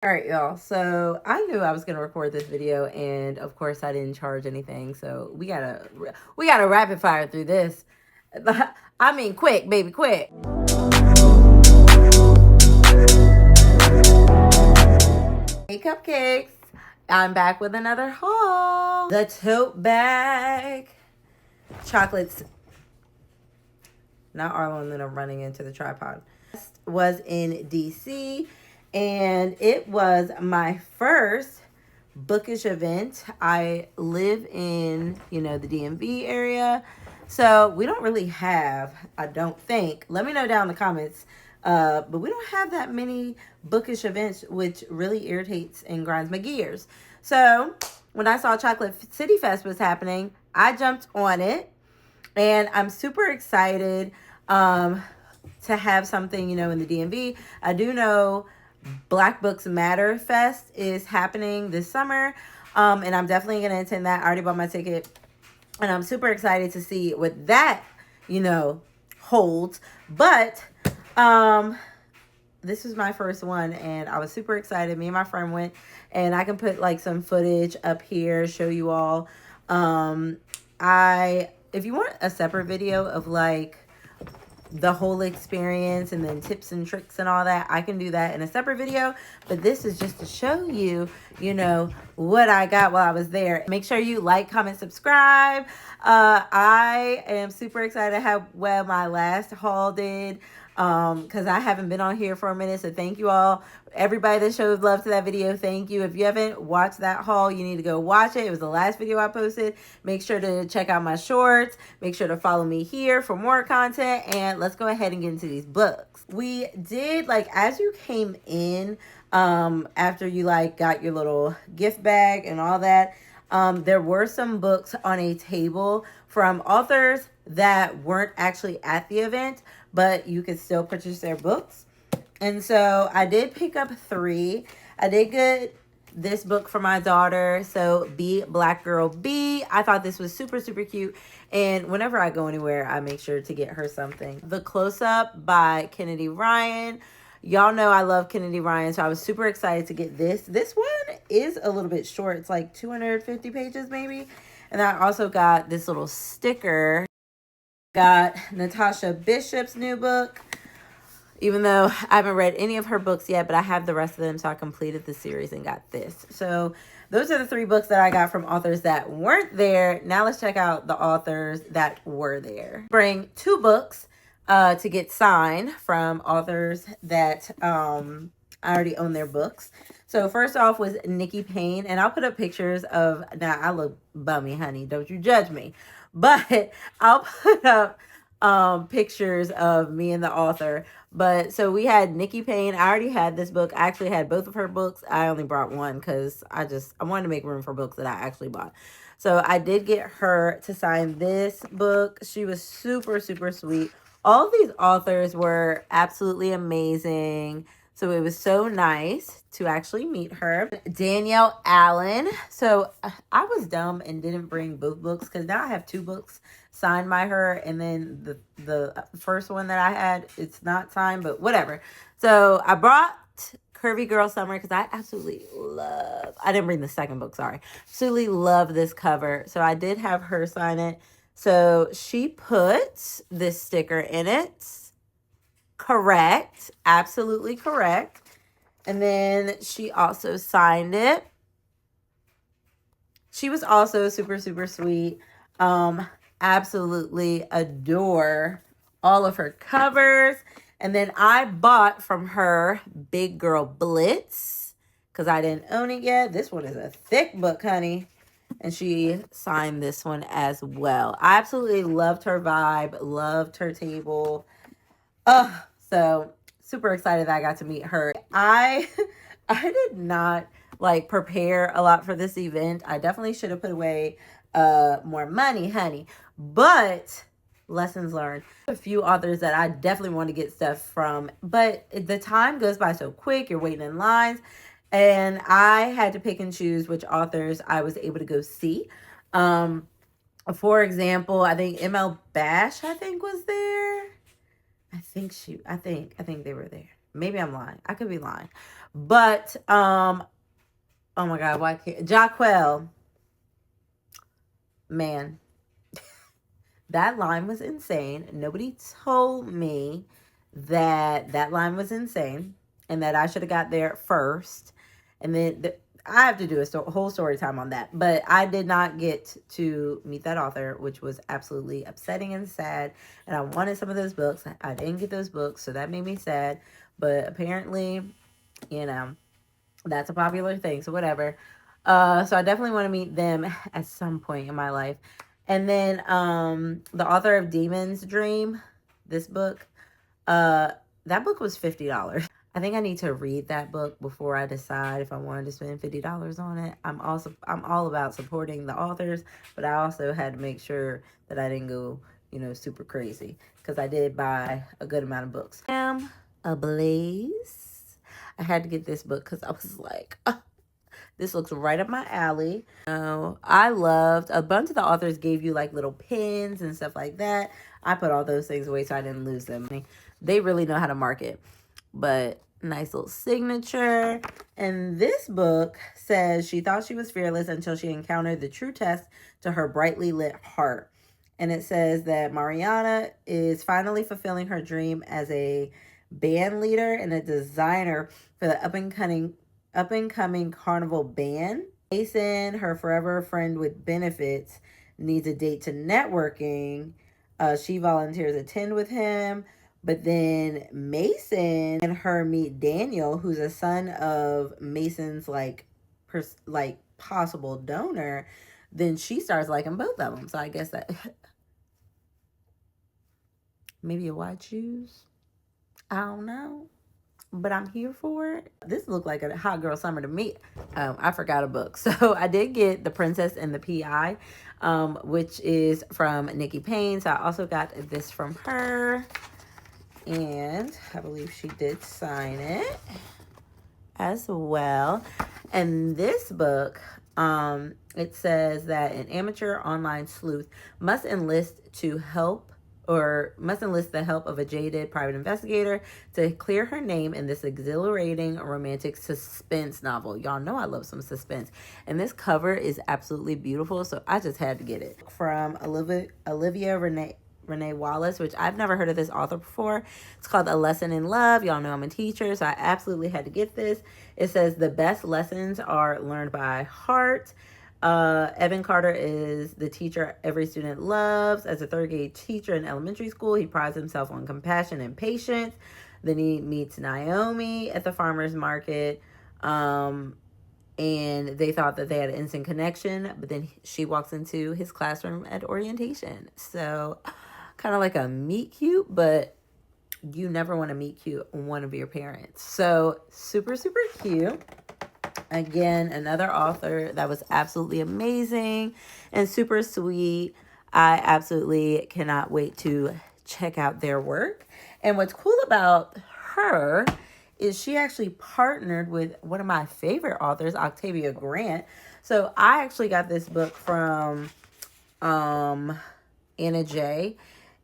All right, y'all. So I knew I was gonna record this video, and of course I didn't charge anything. So we gotta rapid fire through this. I mean, quick, baby, quick. Hey, cupcakes! I'm back with another haul. The tote bag chocolates. Not Arlo and Luna running into the tripod. Was in DC, and it was my first Bookish event. I live in, the DMV area, so we don't really have, I don't think, let me know down in the comments, but we don't have that many Bookish events, which really irritates and grinds my gears. So when I saw Chocolate City Fest was happening, I jumped on it, and I'm super excited to have something, in the DMV. I do know Black Books Matter Fest is happening this summer, and I'm definitely going to attend that. I already bought my ticket, and I'm super excited to see what that, holds. But this was my first one, and I was super excited. Me and my friend went, and I can put like some footage up here, show you all. If you want a separate video of like the whole experience and then tips and tricks and all that, I can do that in a separate video, but this is just to show you, what I got while I was there. Make sure you like, comment, subscribe. I am super excited how well my last haul did, because I haven't been on here for a minute. So thank you all, everybody that showed love to that video. Thank you. If you haven't watched that haul, you need to go watch it. It was the last video I posted. Make sure to check out my shorts. Make sure to follow me here for more content, and let's go ahead and get into these books. We did, like, as you came in, after you got your little gift bag and all that, there were some books on a table from authors that weren't actually at the event, but you could still purchase their books. And so I did pick up 3. I did get this book for my daughter. So Be Black Girl Be. I thought this was super, super cute. And whenever I go anywhere, I make sure to get her something. The Close Up by Kennedy Ryan. Y'all know I love Kennedy Ryan, so I was super excited to get this. This one is a little bit short. It's like 250 pages maybe. And I also got this little sticker. Got Natasha Bishop's new book, even though I haven't read any of her books yet, but I have the rest of them, so I completed the series and got this. So those are the 3 books that I got from authors that weren't there. Now let's check out the authors that were there. Bring 2 books to get signed from authors that I already own their books. So first off was Nikki Payne, and I'll put up pictures of, now I look bummy, honey, don't you judge me, but I'll put up pictures of me and the author. But so we had Nikki Payne. I already had this book. I actually had both of her books. I only brought one because I wanted to make room for books that I actually bought. So I did get her to sign this book. She was super, super sweet. All of these authors were absolutely amazing. So it was so nice to actually meet her. Danielle Allen. So I was dumb and didn't bring both books because now I have 2 books signed by her, and then the first one that I had, it's not signed, but whatever. So I brought Curvy Girl Summer because I absolutely love, I didn't bring the second book, sorry. Absolutely love this cover. So I did have her sign it. So she put this sticker in it. Correct. Absolutely correct. And then she also signed it. She was also super, super sweet. Absolutely adore all of her covers. And then I bought from her Big Girl Blitz because I didn't own it yet. This one is a thick book, honey. And she signed this one as well. I absolutely loved her vibe, loved her table. So super excited that I got to meet her. I did not prepare a lot for this event. I definitely should have put away more money, honey. But lessons learned. A few authors that I definitely want to get stuff from, but the time goes by so quick. You're waiting in lines, and I had to pick and choose which authors I was able to go see. For example, I think ML Bash, was there. I think they were there. Maybe I'm lying. I could be lying. But, oh my God, why can't, Jaquel, man, that line was insane. Nobody told me that that line was insane and that I should have got there first. And then I have to do a whole story time on that. But I did not get to meet that author, which was absolutely upsetting and sad. And I wanted some of those books. I didn't get those books, so that made me sad. But apparently, you know, that's a popular thing. So whatever. So I definitely want to meet them at some point in my life. And then the author of Demon's Dream, this book, that book was $50. I think I need to read that book before I decide if I wanted to spend $50 on it. I'm all about supporting the authors, but I also had to make sure that I didn't go, super crazy, because I did buy a good amount of books. I'm ablaze. I had to get this book because I was like, this looks right up my alley. I loved, a bunch of the authors gave you like little pins and stuff like that. I put all those things away so I didn't lose them. They really know how to market. But nice little signature. And this book says she thought she was fearless until she encountered the true test to her brightly lit heart. And it says that Mariana is finally fulfilling her dream as a band leader and a designer for the up-and-coming carnival band. Mason, her forever friend with benefits, needs a date to networking. She volunteers to attend with him. But then Mason and her meet Daniel, who's a son of Mason's possible donor. Then she starts liking both of them. So I guess that maybe a white shoes. I don't know, but I'm here for it. This looked like a hot girl summer to me. I forgot a book. So I did get The Princess and the P.I., which is from Nikki Payne. So I also got this from her. And I believe she did sign it as well. And this book, it says that an amateur online sleuth must enlist the help of a jaded private investigator to clear her name in this exhilarating romantic suspense novel. Y'all know I love some suspense. And this cover is absolutely beautiful, so I just had to get it. From Olivia Renee Wallace, which I've never heard of this author before. It's called A Lesson in Love. Y'all know I'm a teacher, so I absolutely had to get this. It says the best lessons are learned by heart. Evan Carter is the teacher every student loves. As a third grade teacher in elementary school, he prides himself on compassion and patience. Then he meets Naomi at the farmer's market. And they thought that they had an instant connection, but then she walks into his classroom at orientation. So kind of like a meet cute, but you never want to meet cute one of your parents. So super, super cute. Again, another author that was absolutely amazing and super sweet. I absolutely cannot wait to check out their work. And what's cool about her is she actually partnered with one of my favorite authors, Octavia Grant. So I actually got this book from Anna J,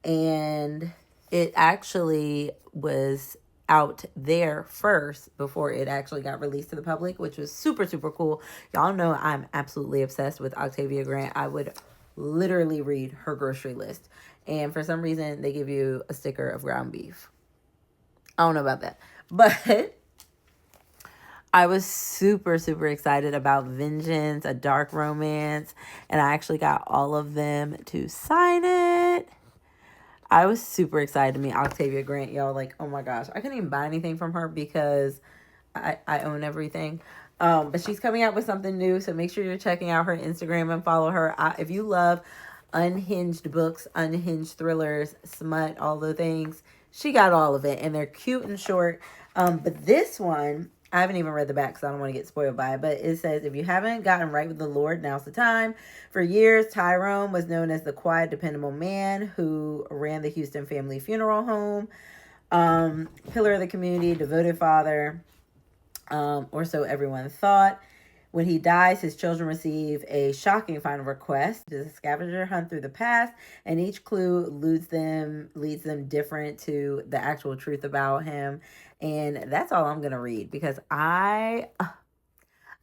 and it actually was out there first before it actually got released to the public, which was super, super cool. Y'all know I'm absolutely obsessed with Octavia Grant. I would literally read her grocery list. And for some reason, they give you a sticker of ground beef. I don't know about that. But I was super, super excited about Vengeance, a dark romance. And I actually got all of them to sign it. I was super excited to meet Octavia Grant, y'all. Like, oh my gosh. I couldn't even buy anything from her because I own everything. But she's coming out with something new. So make sure you're checking out her Instagram and follow her. If you love unhinged books, unhinged thrillers, smut, all the things, she got all of it. And they're cute and short. But this one, I haven't even read the back because I don't want to get spoiled by it. But it says, if you haven't gotten right with the Lord, now's the time. For years, Tyrone was known as the quiet, dependable man who ran the Houston family funeral home. Pillar of the community, devoted father, or so everyone thought. When he dies, his children receive a shocking final request. It's a scavenger hunt through the past, and each clue leads them different to the actual truth about him. And that's all I'm going to read because I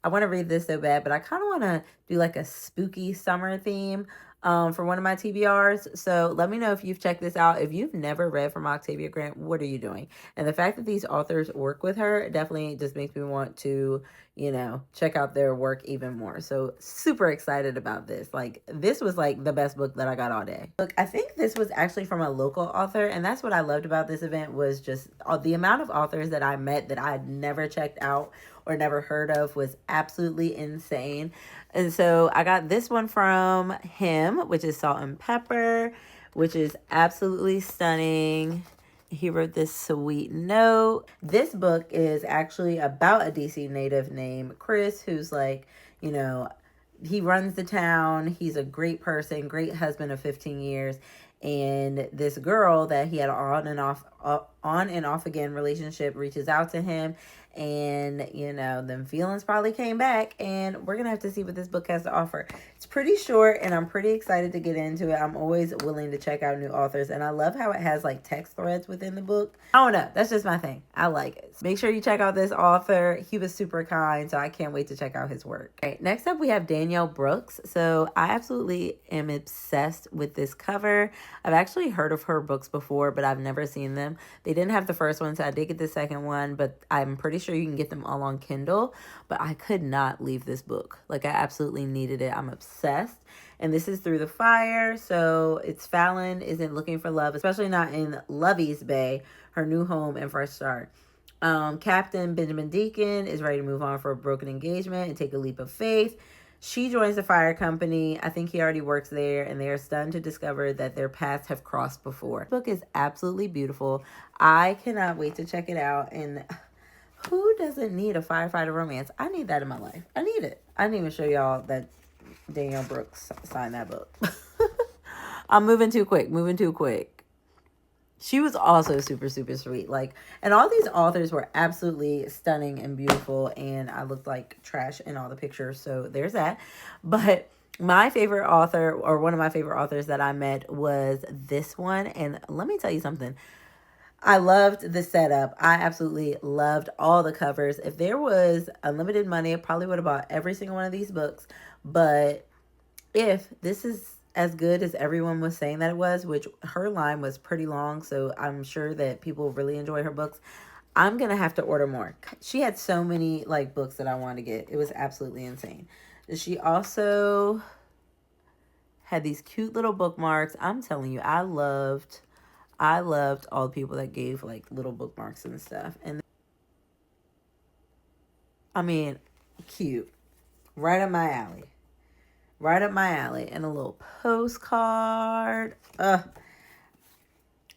want to read this so bad, but I kind of want to do like a spooky summer theme for one of my TBRs. So let me know if you've checked this out. If you've never read from Octavia Grant, what are you doing? And the fact that these authors work with her definitely just makes me want to, check out their work even more. So super excited about this. Like, this was like the best book that I got all day. Look, I think this was actually from a local author, and that's what I loved about this event was just the amount of authors that I met that I had never checked out or never heard of was absolutely insane. And so I got this one from him, which is Salt and Pepper, which is absolutely stunning. He wrote this sweet note. This book is actually about a DC native named Chris, who's like, he runs the town. He's a great person, great husband of 15 years. And this girl that he had on and off again relationship reaches out to him, and them feelings probably came back, and we're gonna have to see what this book has to offer. It's pretty short, and I'm pretty excited to get into it. I'm always willing to check out new authors, and I love how it has like text threads within the book. I don't know, that's just my thing. I like it. Make sure you check out this author. He was super kind, so I can't wait to check out his work. All right, next up we have Danielle Brooks. So I absolutely am obsessed with this cover. I've actually heard of her books before, but I've never seen them. They didn't have the first one, so I did get the second one, but I'm pretty sure you can get them all on Kindle. But I could not leave this book. Like, I absolutely needed it. I'm obsessed. And this is Through the Fire. So it's Fallon isn't looking for love, especially not in Lovey's Bay, her new home and fresh start. Captain Benjamin Deacon is ready to move on for a broken engagement and take a leap of faith. She joins the fire company. I think he already works there, and they are stunned to discover that their paths have crossed before. The book is absolutely beautiful. I cannot wait to check it out. And who doesn't need a firefighter romance? I need that in my life. I need it. I didn't even show y'all that Danielle Brooks signed that book. I'm moving too quick. She was also super, super sweet. And all these authors were absolutely stunning and beautiful. And I looked like trash in all the pictures. So there's that. But my favorite author, or one of my favorite authors that I met, was this one. And let me tell you something. I loved the setup. I absolutely loved all the covers. If there was unlimited money, I probably would have bought every single one of these books. But if this is as good as everyone was saying that it was, which her line was pretty long, so I'm sure that people really enjoy her books, I'm gonna have to order more. She had so many books that I wanted to get. It was absolutely insane. She also had these cute little bookmarks. I'm telling you, I loved all the people that gave little bookmarks and stuff. And I mean, cute. Right up my alley. And a little postcard. And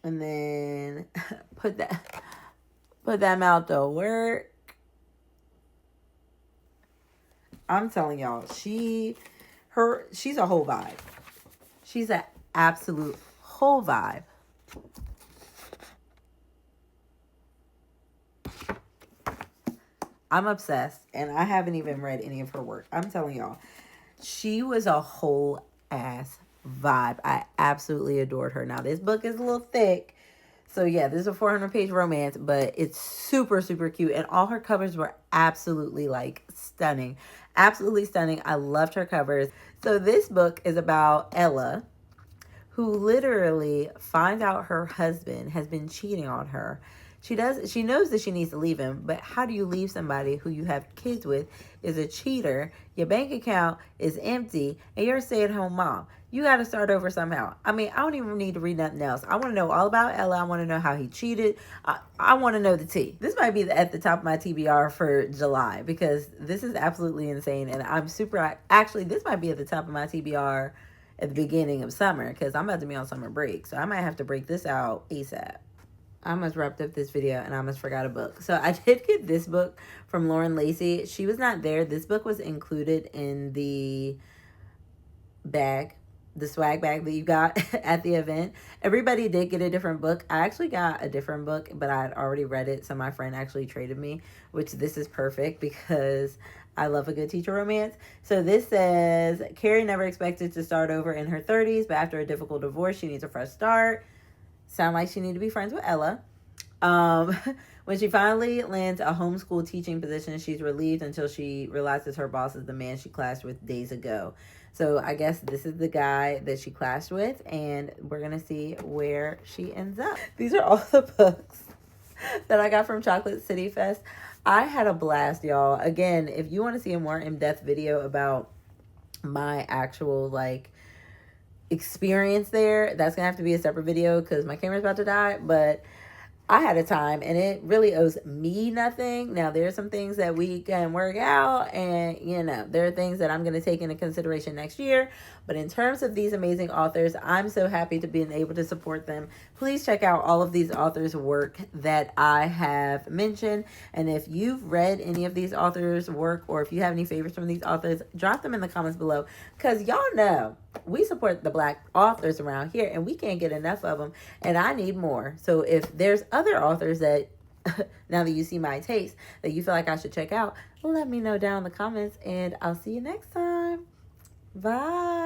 then put that mouth to work. I'm telling y'all, she's a whole vibe. She's an absolute whole vibe. I'm obsessed, and I haven't even read any of her work. I'm telling y'all, she was a whole ass vibe. I absolutely adored her. Now, this book is a little thick. So, yeah, this is a 400-page romance, but it's super, super cute. And all her covers were absolutely, stunning. Absolutely stunning. I loved her covers. So, this book is about Ella, who literally finds out her husband has been cheating on her. She knows that she needs to leave him, but how do you leave somebody who you have kids with is a cheater, your bank account is empty, and you're a stay-at-home mom? You got to start over somehow. I mean, I don't even need to read nothing else. I want to know all about Ella. I want to know how he cheated. I want to know the tea. This might be at the top of my TBR for July, because this is absolutely insane, and I'm super... Actually, this might be at the top of my TBR at the beginning of summer, because I'm about to be on summer break, so I might have to break this out ASAP. I almost wrapped up this video and I almost forgot a book. So I did get this book from Lauren Lacey. She was not there. This book was included in the bag, the swag bag that you got at the event. Everybody did get a different book. I actually got a different book, but I had already read it. So my friend actually traded me, which this is perfect because I love a good teacher romance. So this says, Carrie never expected to start over in her 30s, but after a difficult divorce, she needs a fresh start. Sound like she need to be friends with Ella. Um, when she finally lands a homeschool teaching position, she's relieved until she realizes her boss is the man she clashed with days ago. So I guess this is the guy that she clashed with, and we're going to see where she ends up. These are all the books that I got from Chocolate City Fest. I had a blast, y'all. Again, if you want to see a more in-depth video about my actual, like, experience there, that's gonna have to be a separate video because my camera's about to die. But I had a time, and it really owes me nothing. Now, there are some things that we can work out, and, you know, there are things that I'm going to take into consideration next year. But in terms of these amazing authors, I'm so happy to be able to support them. Please check out all of these authors' work that I have mentioned. And if you've read any of these authors' work, or if you have any favorites from these authors, drop them in the comments below. Because y'all know we support the Black authors around here, and we can't get enough of them, and I need more. So if there's other authors that, now that you see my taste, that you feel like I should check out, let me know down in the comments, and I'll see you next time. Bye.